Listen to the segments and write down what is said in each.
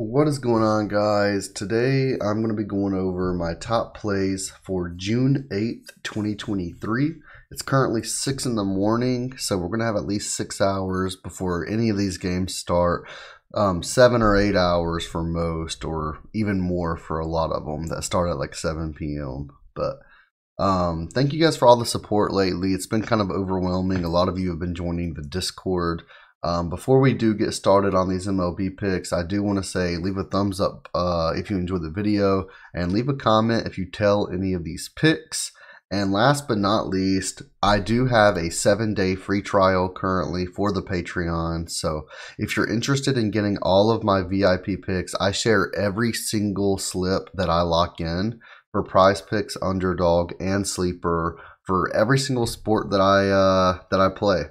What is going on, guys? Today I'm going to be going over my top plays for June 8th, 2023. It's currently 6 in the morning, so we're going to have at least 6 hours before any of these games start. 7 or 8 hours for most, or even more for a lot of them that start at like 7 p.m. But thank you guys for all the support lately. It's been kind of overwhelming. A lot of you have been joining the Discord. Before we do get started on these MLB picks, I do want to say leave a thumbs up if you enjoyed the video, and leave a comment if you tell any of these picks. And last but not least, I do have a 7-day free trial currently for the Patreon. So if you're interested in getting all of my VIP picks, I share every single slip that I lock in for PrizePicks, Underdog, and Sleeper for every single sport that I play.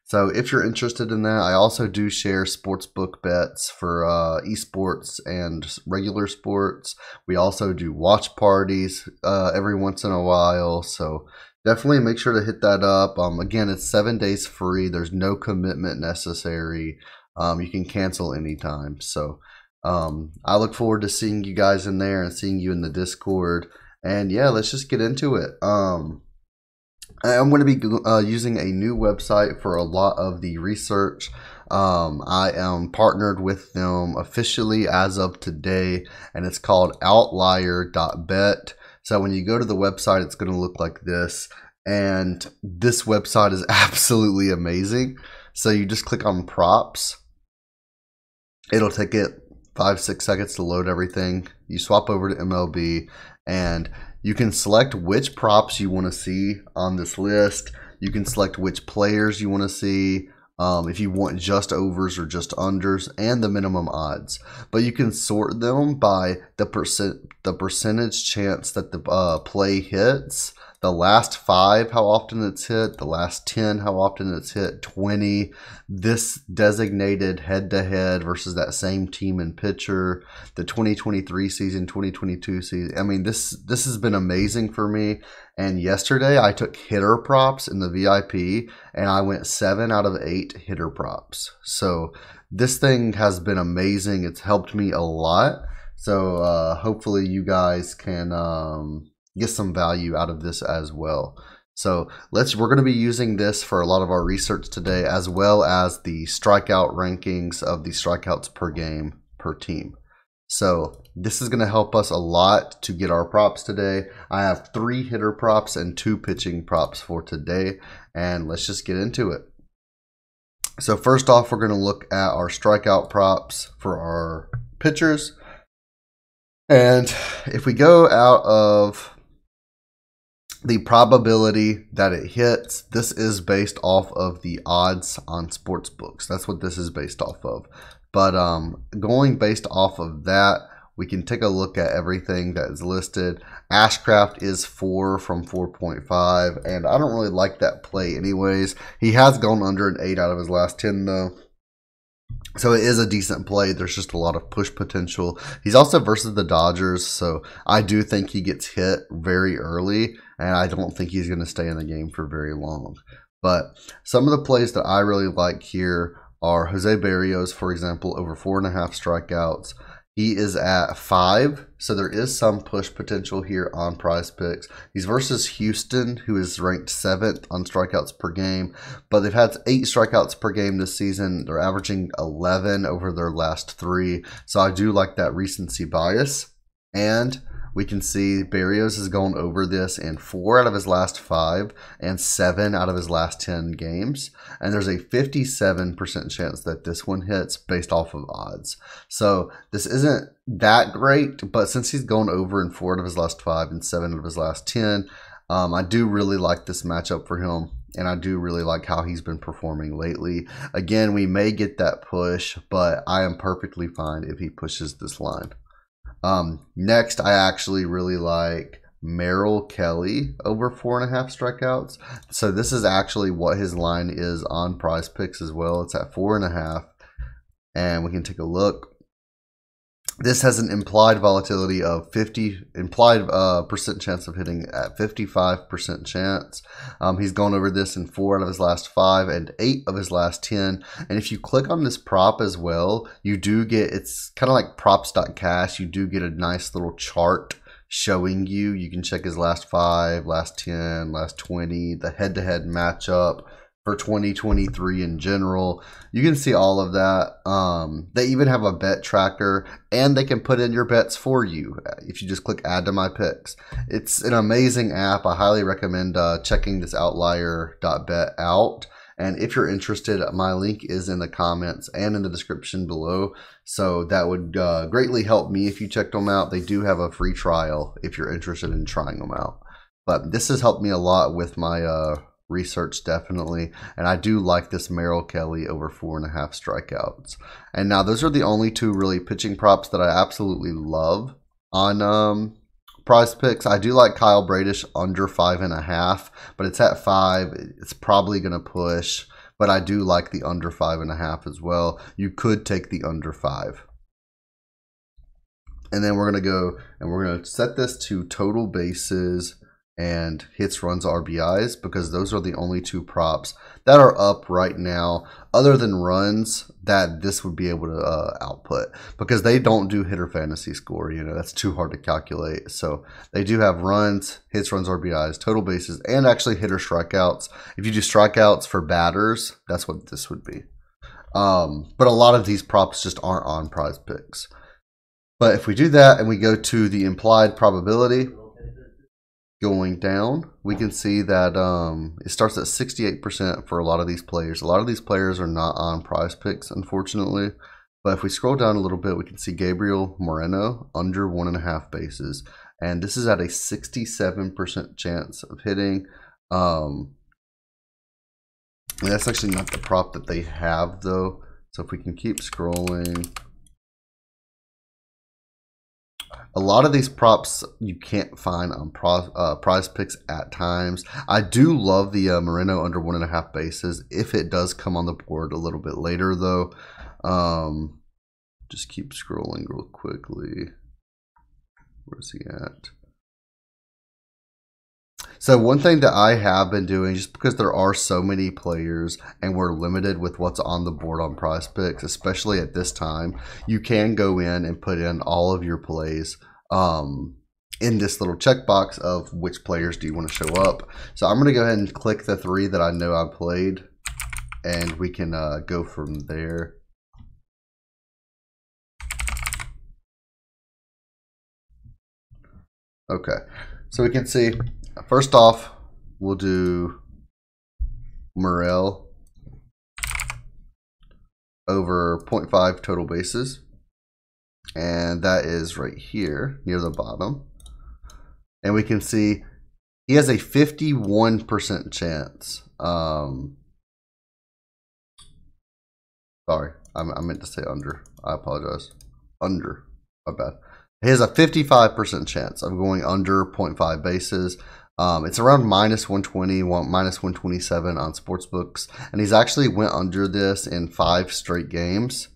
So if you're interested in that, I also do share sportsbook bets for esports and regular sports. We also do watch parties every once in a while. So definitely make sure to hit that up. Again, it's 7 days free. There's no commitment necessary. You can cancel anytime. So I look forward to seeing you guys in there and seeing you in the Discord. And yeah, let's just get into it. I'm going to be using a new website for a lot of the research. I am partnered with them officially as of today, and it's called Outlier.bet. So when you go to the website, it's going to look like this, and this website is absolutely amazing. So you just click on props. It'll take it 5-6 seconds to load everything. You swap over to MLB, and you can select which props you want to see on this list. You can select which players you want to see, if you want just overs or just unders, and the minimum odds. But you can sort them by the percentage chance that the play hits, the last 5, how often it's hit, the last 10, how often it's hit, 20, this designated head-to-head versus that same team and pitcher, the 2023 season, 2022 season. I mean, this has been amazing for me. And yesterday I took hitter props in the VIP, and I went 7 out of 8 hitter props. So this thing has been amazing. It's helped me a lot. So hopefully you guys can get some value out of this as well. So we're going to be using this for a lot of our research today, as well as the strikeout rankings of the strikeouts per game per team. So this is going to help us a lot to get our props today. I have 3 hitter props and 2 pitching props for today, and let's just get into it. So first off, we're going to look at our strikeout props for our pitchers. And if we go out of the probability that it hits, this is based off of the odds on sports books. That's what this is based off of. But going based off of that, we can take a look at everything that is listed. Ashcraft is 4 from 4.5, and I don't really like that play anyways. He has gone under an 8 out of his last 10 though. So it is a decent play. There's just a lot of push potential. He's also versus the Dodgers, so I do think he gets hit very early, and I don't think he's going to stay in the game for very long. But some of the plays that I really like here are Jose Berrios, for example, over 4.5 strikeouts. He is at 5, so there is some push potential here on PrizePicks. He's versus Houston, who is ranked 7th on strikeouts per game, but they've had 8 strikeouts per game this season. They're averaging 11 over their last 3, so I do like that recency bias. And we can see Berrios has gone over this in 4 out of his last 5 and 7 out of his last 10 games. And there's a 57% chance that this one hits based off of odds. So this isn't that great, but since he's gone over in 4 out of his last 5 and 7 out of his last 10, I do really like this matchup for him. And I do really like how he's been performing lately. Again, we may get that push, but I am perfectly fine if he pushes this line. Next, I actually really like Merrill Kelly over 4.5 strikeouts. So this is actually what his line is on PrizePicks as well. It's at 4.5, and we can take a look. This has an implied volatility of 50, implied percent chance of hitting at 55% chance. He's gone over this in 4 out of his last 5 and 8 of his last 10. And if you click on this prop as well, you do get, it's kind of like props.cash. You do get a nice little chart showing you. You can check his last 5, last 10, last 20, the head-to-head matchup for 2023 in general. You can see all of that. They even have a bet tracker, and they can put in your bets for you if you just click add to my picks. It's an amazing app. I highly recommend checking this outlier.bet out. And if you're interested, my link is in the comments and in the description below. So that would greatly help me if you checked them out. They do have a free trial if you're interested in trying them out. But this has helped me a lot with my research, definitely. And I do like this Merrill Kelly over 4.5 strikeouts. And now those are the only 2 really pitching props that I absolutely love on PrizePicks. I do like Kyle Bradish under 5.5, but it's at 5. It's probably going to push, but I do like the under 5.5 as well. You could take the under 5. And then we're going to go and we're going to set this to total bases and hits, runs, RBIs, because those are the only 2 props that are up right now, other than runs, that this would be able to output, because they don't do hitter fantasy score. You know, that's too hard to calculate. So they do have runs, hits, runs, RBIs, total bases, and actually hitter strikeouts. If you do strikeouts for batters, that's what this would be. But a lot of these props just aren't on PrizePicks. But if we do that and we go to the implied probability, going down, we can see that it starts at 68% for a lot of these players. A lot of these players are not on PrizePicks, unfortunately. But if we scroll down a little bit, we can see Gabriel Moreno under 1.5 bases. And this is at a 67% chance of hitting. And that's actually not the prop that they have, though. So if we can keep scrolling, a lot of these props you can't find on PrizePicks at times. I do love the Moreno under 1.5 bases if it does come on the board a little bit later, though. Just keep scrolling real quickly. Where's he at? So one thing that I have been doing, just because there are so many players and we're limited with what's on the board on PrizePicks, especially at this time, you can go in and put in all of your plays in this little checkbox of which players do you want to show up. So I'm going to go ahead and click the 3 that I know I played, and we can go from there. Okay, so we can see, first off, we'll do Morel over 0.5 total bases. And that is right here near the bottom. And we can see he has a 51% chance. Sorry, I meant to say under. I apologize. Under. My bad. He has a 55% chance of going under 0.5 bases. It's around -120, -127 on sportsbooks. And he's actually went under this in 5 straight games.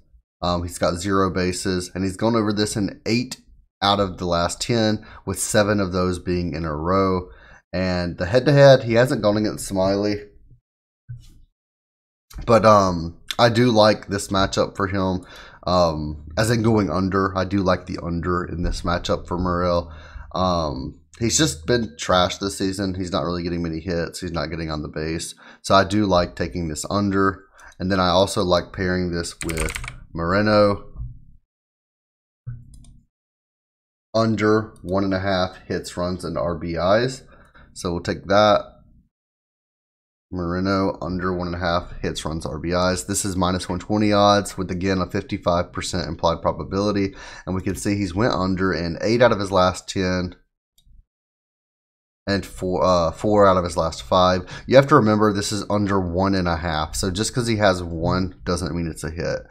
He's got 0 bases, and he's gone over this in 8 out of the last 10, with 7 of those being in a row. And the head-to-head, he hasn't gone against Smiley. But I do like this matchup for him. As in going under, I do like the under in this matchup for Morel. He's just been trash this season. He's not really getting many hits. He's not getting on the base. So I do like taking this under. And then I also like pairing this with Moreno under 1.5 hits, runs, and RBIs. So we'll take that. Moreno under 1.5 hits, runs, RBIs. This is -120 odds with, again, a 55% implied probability. And we can see he's went under in 8 out of his last 10 and 4 out of his last 5. You have to remember this is under 1.5. So just because he has 1 doesn't mean it's a hit.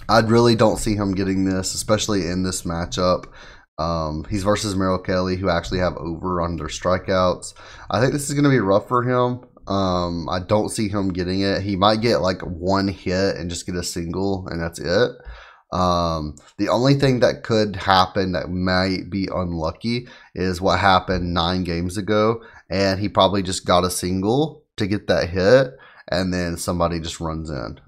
I really don't see him getting this, especially in this matchup. He's versus Merrill Kelly, who actually have over on their strikeouts. I think this is going to be rough for him. I don't see him getting it. He might get like one hit and just get a single, and that's it. The only thing that could happen that might be unlucky is what happened 9 games ago, and he probably just got a single to get that hit, and then somebody just runs in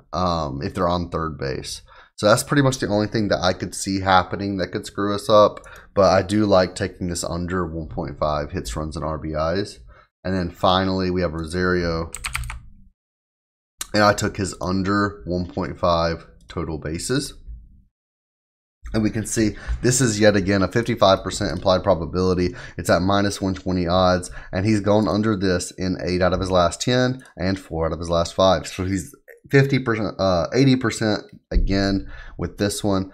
if they're on third base. So that's pretty much the only thing that I could see happening that could screw us up. But I do like taking this under 1.5 hits, runs, and RBIs. And then finally, we have Rosario. And I took his under 1.5 total bases. And we can see this is yet again a 55% implied probability. It's at minus 120 odds. And he's gone under this in 8 out of his last 10 and 4 out of his last 5. So he's 50%, 80% again with this one.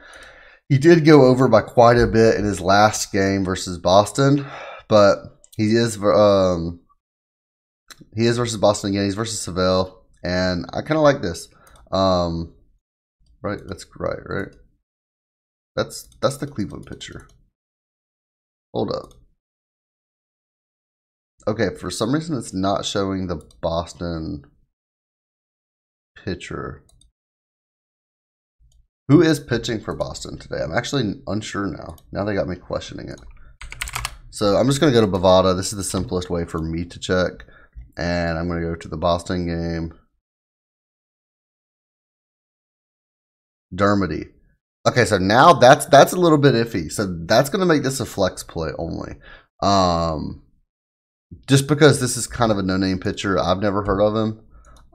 He did go over by quite a bit in his last game versus Boston, but he is versus Boston again. He's versus Seville, and I kind of like this. Right, that's right. That's the Cleveland pitcher. Hold up. Okay, for some reason it's not showing the Boston pitcher. Who is pitching for Boston today? I'm actually unsure now. Now they got me questioning it. So I'm just going to go to Bovada. This is the simplest way for me to check. And I'm going to go to the Boston game. Dermody. Okay, so now that's a little bit iffy. So that's going to make this a flex play only. Just because this is kind of a no-name pitcher. I've never heard of him.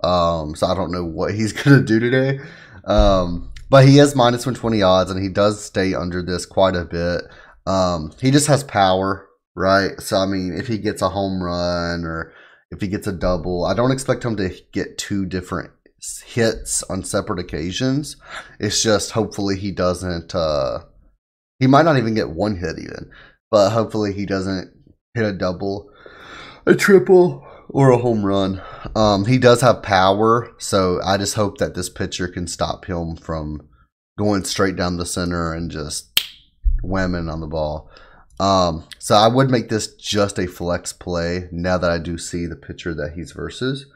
So I don't know what he's going to do today. But he is minus 120 odds, and he does stay under this quite a bit. He just has power, right? So, I mean, if he gets a home run or if he gets a double, I don't expect him to get 2 different hits on separate occasions. It's just hopefully he doesn't, he might not even get 1 hit even, but hopefully he doesn't hit a double, a triple, or a home run. He does have power, so I just hope that this pitcher can stop him from going straight down the center and just whamming on the ball. So I would make this just a flex play now that I do see the pitcher that he's versus.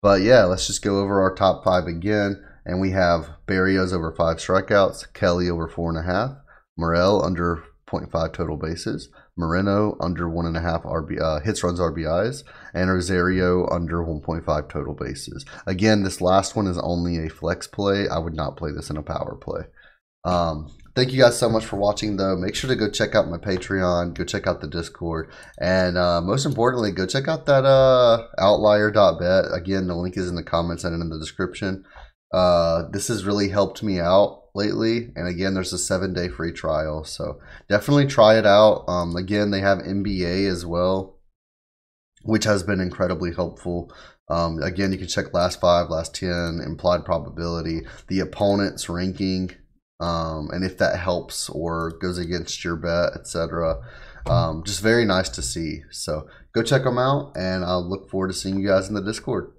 But yeah, let's just go over our top 5 again. And we have Barrios over 5 strikeouts, Kelly over 4.5, Morel under 0.5 total bases, Moreno under 1.5 hits, runs, RBIs, and Rosario under 1.5 total bases. Again, this last one is only a flex play. I would not play this in a power play. Thank you guys so much for watching, though. Make sure to go check out my Patreon, go check out the Discord, and most importantly, go check out that Outlier.bet. Again, the link is in the comments and in the description. This has really helped me out lately, and again, there's a 7-day free trial, so definitely try it out. Again, they have NBA as well, which has been incredibly helpful. Again, you can check last 5, last 10, implied probability, the opponent's ranking, and if that helps or goes against your bet, etc. Just very nice to see. So go check them out, and I'll look forward to seeing you guys in the Discord.